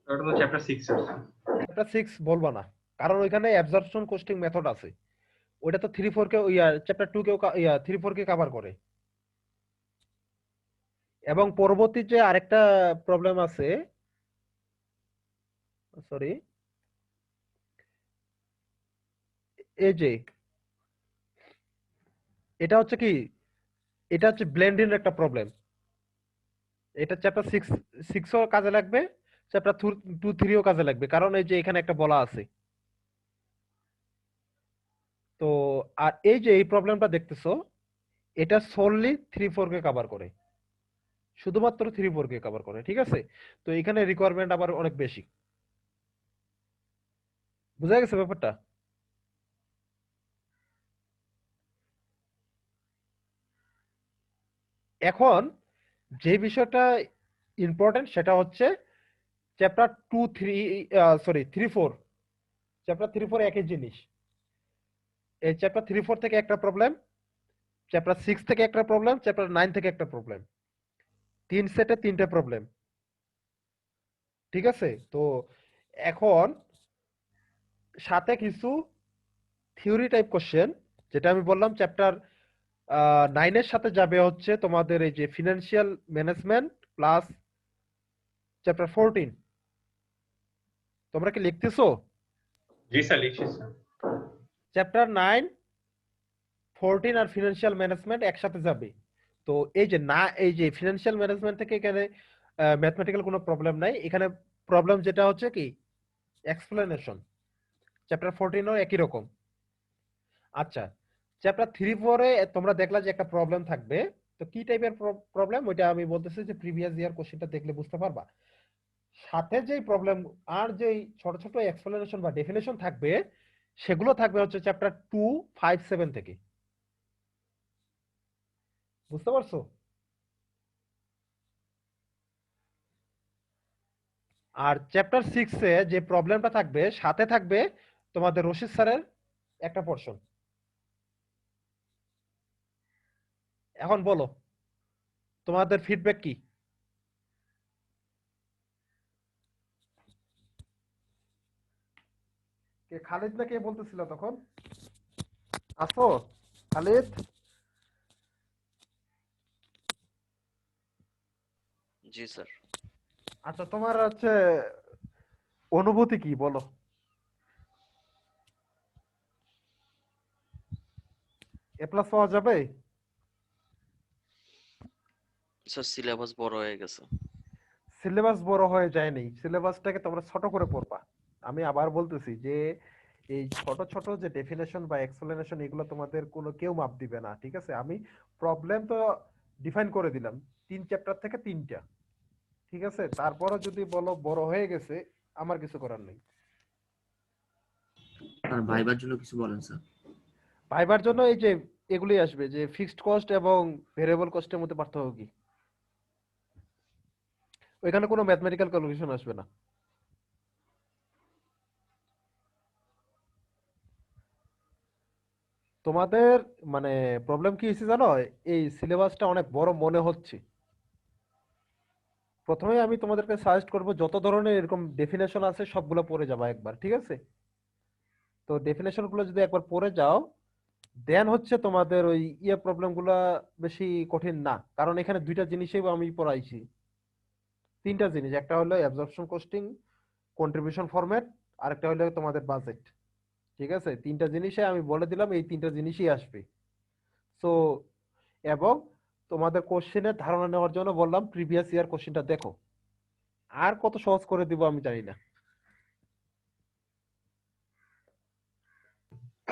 ওটা তো চ্যাপ্টার 6 স্যার। চ্যাপ্টার 6 বলবা না, কারণ ওইখানে অ্যাবজর্পশন কোস্টিং মেথড আছে। ওইটা তো 3, 4 কে, চ্যাপ্টার 2 কেও 3, 4 কে কভার করে। এবং পরবর্তী যে আরেকটা প্রবলেম আছে, সরি, এই যে এটা হচ্ছে কি, এটা হচ্ছে ব্লেন্ডিং একটা প্রবলেম। এটা চ্যাপ্টার 6ও কাজে লাগবে, চ্যাপ্টার 2, 3ও কাজে লাগবে, কারণ এই যে এখানে একটা বলা আছে। তো আর এই যে এই প্রবলেমটা দেখতেছো, এটা সোললি 3, 4 কে কভার করে, শুধুমাত্র 3, 4 কে কভার করে, ঠিক আছে? তো এখানে রিকোয়ারমেন্ট আবার অনেক বেশি। বুঝা গেছে ব্যাপারটা? এখন যে বিষয়টা ইম্পর্টেন্ট সেটা হচ্ছে চ্যাপ্টার 3, 4, চ্যাপ্টার 3, 4 একই জিনিস। এই চ্যাপ্টার 3, 4 থেকে একটা প্রবলেম, চ্যাপ্টার 6 থেকে একটা প্রবলেম, চ্যাপ্টার 9 থেকে একটা প্রবলেম, তিন সেটে তিনটে প্রবলেম, ঠিক আছে? তো এখন সাথে কিছু থিওরি টাইপ কোশ্চেন, যেটা আমি বললাম চ্যাপ্টার 9 এর সাথে যাবে হচ্ছে তোমাদের এই যে ফিনান্সিয়াল ম্যানেজমেন্ট প্লাস চ্যাপ্টার 14। তোমরা কি লিখতেছো? জি স্যার, লিখছি স্যার। চ্যাপ্টার 9, 14 আর ফিনান্সিয়াল ম্যানেজমেন্ট একসাথে যাবে। তো এই যে না, এই যে ফিনান্সিয়াল ম্যানেজমেন্ট থেকে এখানে ম্যাথমেটিক্যাল কোনো প্রবলেম নাই। এখানে প্রবলেম যেটা হচ্ছে কি, এক্সপ্লেনেশন। চ্যাপ্টার 14ও একই রকম। আচ্ছা, চ্যাপ্টার 3, 4-এ তোমরা দেখলা যে একটা প্রবলেম থাকবে। তো কি টাইপের প্রবলেম, ওইটা আমি বলতেছি যে প্রিভিয়াস ইয়ার কোশ্চেনটা দেখলে বুঝতে পারবা। সাথে যেই প্রবলেম আর যেই ছোট ছোট এক্সপ্লেনেশন বা ডেফিনেশন থাকবে, সেগুলো থাকবে হচ্ছে চ্যাপ্টার 2, 5, 7 থেকে। বুঝতে পারছো? আর চ্যাপ্টার 6-এ যে প্রবলেমটা থাকবে, সাথে থাকবে তোমাদের রশিদ স্যারের একটা পোর্শন। এখন বলো, তোমাদের ফিডব্যাক কি? কে, খালিদ না কে বলতেছিল তখন? আসো? খালিদ, জি স্যার। আচ্ছা তোমার হচ্ছে অনুভূতি কি বলো? এ প্লাস পাওয়া যাবে? স্যার সিলেবাস বড় হয়ে গেছে। সিলেবাস বড় হয়ে যায়নি, সিলেবাসটাকে তোমরা ছোট করে পড়বা। আমি আবার বলতেছি যে এই ছোট ছোট যে ডেফিনেশন বা এক্সপ্লেনেশন এগুলো তোমাদের কোনো কেউ মাপ দিবে না, ঠিক আছে? আমি প্রবলেম তো ডিফাইন করে দিলাম 3 চ্যাপ্টার থেকে 3টা, ঠিক আছে? তারপরও যদি বলো বড় হয়ে গেছে, আমার কিছু করার নেই। আর ভাইবার জন্য কিছু বলেন স্যার। ভাইবার জন্য এই যে এগুলি আসবে যে ফিক্সড কস্ট এবং ভেরিয়েবল কস্টের মধ্যে পার্থক্য কি, ওইখানে কোনো ম্যাথমেটিক্যাল ক্যালকুলেশন আসবে না। তোমাদের মানে প্রবলেম কি হয়েছে জানো, এই সিলেবাসটা অনেক বড় মনে হচ্ছে। প্রথমে আমি তোমাদেরকে সাজেস্ট করব যত ধরনের এরকম ডেফিনেশন আছে সবগুলো পড়ে যাবা একবার, ঠিক আছে? তো ডেফিনেশন গুলো যদি একবার পড়ে যাও, দেন হচ্ছে তোমাদের ওই প্রবলেম গুলা বেশি কঠিন না, কারণ এখানে 2টা জিনিসই আমি পড়াইছি। 3টা জিনিস, একটা হলো অ্যাবজর্পশন কস্টিং, কন্ট্রিবিউশন ফরম্যাট, আর একটা হলো তোমাদের বাজেট, ঠিক আছে? 3টা জিনিসে আমি বলে দিলাম এই 3টা জিনিসই আসবে। সো এবং তোমাদের কোশ্চেনের ধারণা নেওয়ার জন্য বললাম প্রিভিয়াস ইয়ার কোশ্চেনটা দেখো। আর কত সহজ করে দিব আমি জানি না।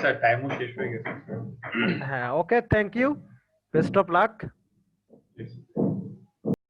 স্যার টাইমও শেষ হয়ে গেছে। হ্যাঁ, okay, thank you, best of luck. Yes.